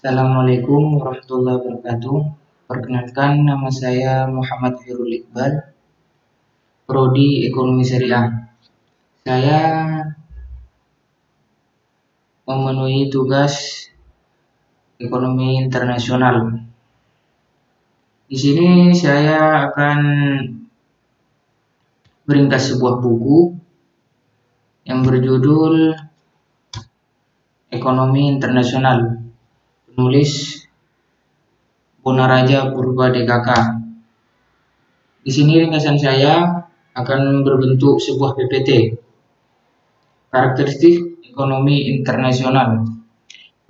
Assalamualaikum warahmatullahi wabarakatuh. Perkenalkan, nama saya Muhammad Khairul Iqbal, Prodi Ekonomi Syariah. Saya memenuhi tugas ekonomi internasional. Di sini saya akan meringkas sebuah buku yang berjudul Ekonomi Internasional, penulis Bonaraja Purba DKK. Di sini ringkasan saya akan berbentuk sebuah PPT. Karakteristik ekonomi internasional.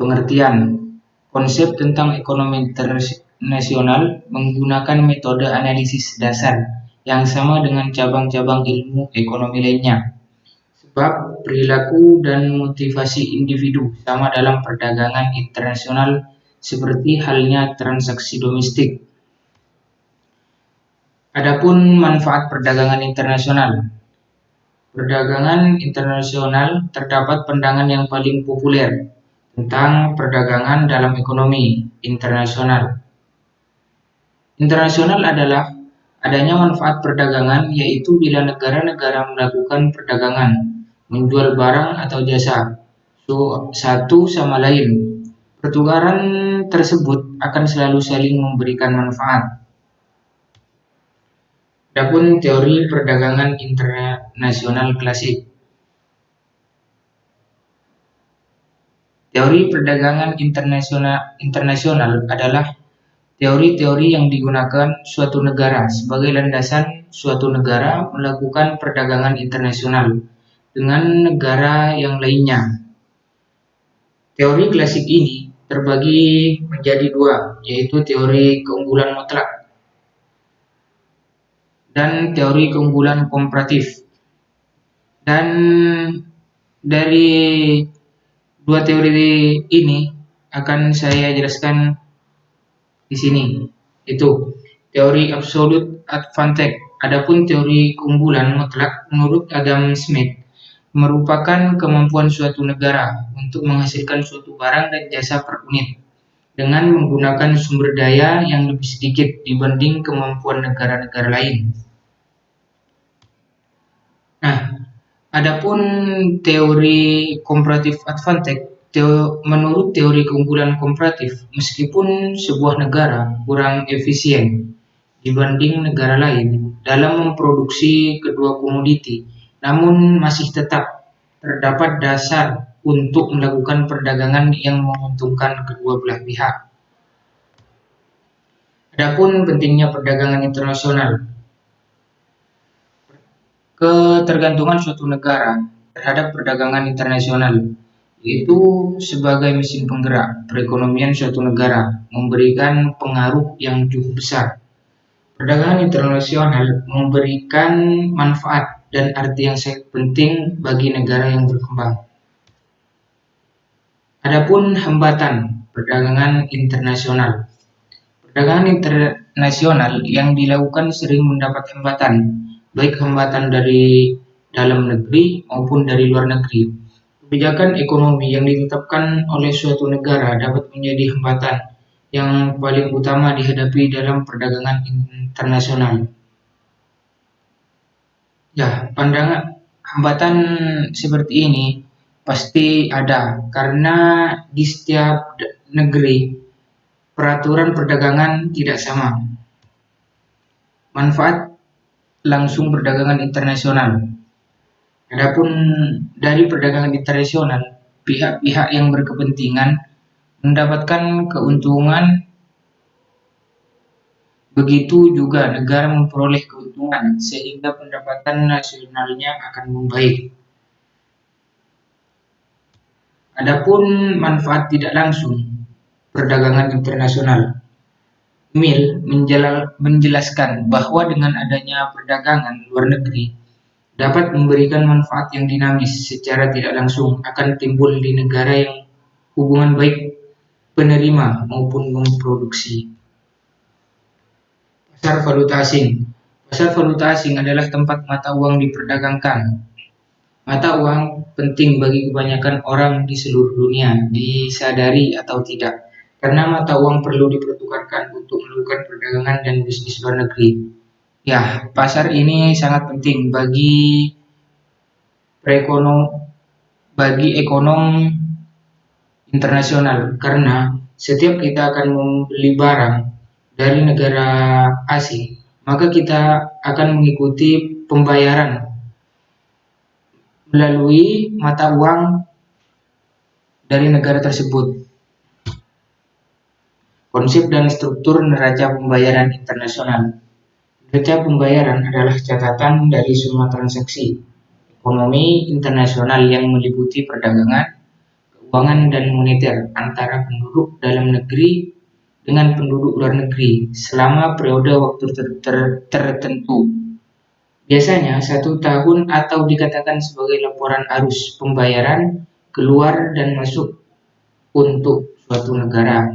Pengertian. Konsep tentang ekonomi internasional menggunakan metode analisis dasar yang sama dengan cabang-cabang ilmu ekonomi lainnya. Sebab perilaku dan motivasi individu sama dalam perdagangan internasional seperti halnya transaksi domestik. Adapun manfaat perdagangan internasional. Perdagangan internasional terdapat pandangan yang paling populer tentang perdagangan dalam ekonomi internasional. Internasional adalah adanya manfaat perdagangan, yaitu bila negara-negara melakukan perdagangan, menjual barang atau jasa satu sama lain. Pertukaran tersebut akan selalu saling memberikan manfaat. Adapun teori perdagangan internasional klasik. Teori perdagangan internasional adalah teori-teori yang digunakan suatu negara sebagai landasan suatu negara melakukan perdagangan internasional dengan negara yang lainnya. Teori klasik ini terbagi menjadi dua, yaitu teori keunggulan mutlak dan teori keunggulan komparatif. Dan dari dua teori ini akan saya jelaskan di sini, itu teori absolute advantage. Adapun teori keunggulan mutlak menurut Adam Smith merupakan kemampuan suatu negara untuk menghasilkan suatu barang dan jasa per unit dengan menggunakan sumber daya yang lebih sedikit dibanding kemampuan negara-negara lain. Nah, adapun teori comparative advantage, menurut teori keunggulan komparatif, meskipun sebuah negara kurang efisien dibanding negara lain dalam memproduksi kedua komoditi, namun masih tetap terdapat dasar untuk melakukan perdagangan yang menguntungkan kedua belah pihak. Adapun pentingnya perdagangan internasional. Ketergantungan suatu negara terhadap perdagangan internasional, yaitu sebagai mesin penggerak perekonomian suatu negara, memberikan pengaruh yang cukup besar. Perdagangan internasional memberikan manfaat dan arti yang sangat penting bagi negara yang berkembang. Adapun hambatan perdagangan internasional. Perdagangan internasional yang dilakukan sering mendapat hambatan, baik hambatan dari dalam negeri maupun dari luar negeri. Kebijakan ekonomi yang ditetapkan oleh suatu negara dapat menjadi hambatan yang paling utama dihadapi dalam perdagangan internasional. Pandangan hambatan seperti ini pasti ada, karena di setiap negeri peraturan perdagangan tidak sama. Manfaat langsung perdagangan internasional. Adapun dari perdagangan internasional, pihak-pihak yang berkepentingan mendapatkan keuntungan, begitu juga negara memperoleh keuntungan sehingga pendapatan nasionalnya akan membaik. Adapun manfaat tidak langsung perdagangan internasional. Mill menjelaskan bahwa dengan adanya perdagangan luar negeri dapat memberikan manfaat yang dinamis secara tidak langsung akan timbul di negara yang hubungan baik penerima maupun memproduksi. Pasar valuta asing. Pasar valuta asing adalah tempat mata uang diperdagangkan. Mata uang penting bagi kebanyakan orang di seluruh dunia, disadari atau tidak. karena mata uang perlu dipertukarkan untuk melakukan perdagangan dan bisnis luar negeri. Ya, pasar ini sangat penting perekonom, bagi ekonom internasional karena setiap kita akan membeli barang dari negara asing, maka kita akan mengikuti pembayaran melalui mata uang dari negara tersebut. Konsep dan struktur neraca pembayaran internasional. Neraca pembayaran adalah catatan dari semua transaksi ekonomi internasional yang meliputi perdagangan, keuangan, dan moneter antara penduduk dalam negeri dengan penduduk luar negeri selama periode waktu tertentu. Biasanya 1 tahun atau dikatakan sebagai laporan arus pembayaran keluar dan masuk untuk suatu negara.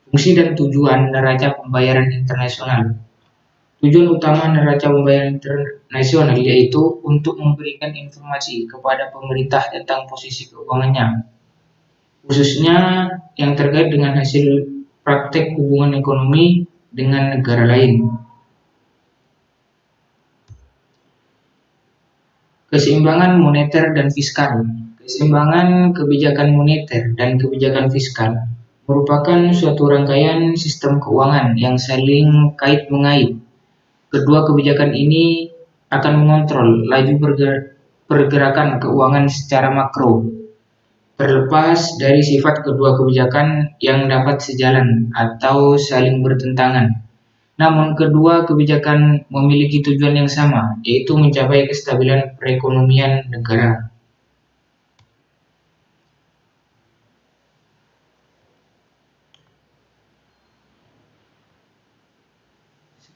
Fungsi dan tujuan neraca pembayaran internasional. Tujuan utama neraca pembayaran internasional yaitu untuk memberikan informasi kepada pemerintah tentang posisi keuangannya, khususnya yang terkait dengan hasil praktek hubungan ekonomi dengan negara lain. Keseimbangan moneter dan fiskal. Keseimbangan kebijakan moneter dan kebijakan fiskal merupakan suatu rangkaian sistem keuangan yang saling kait-mengait. Kedua kebijakan ini akan mengontrol laju pergerakan keuangan secara makro, terlepas dari sifat kedua kebijakan yang dapat sejalan atau saling bertentangan. Namun kedua kebijakan memiliki tujuan yang sama, yaitu mencapai kestabilan perekonomian negara.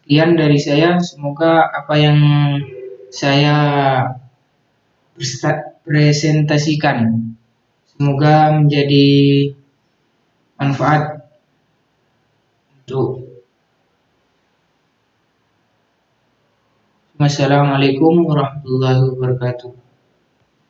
Sekian dari saya, semoga apa yang saya presentasikan semoga menjadi manfaat untuk. Wassalamualaikum warahmatullahi wabarakatuh.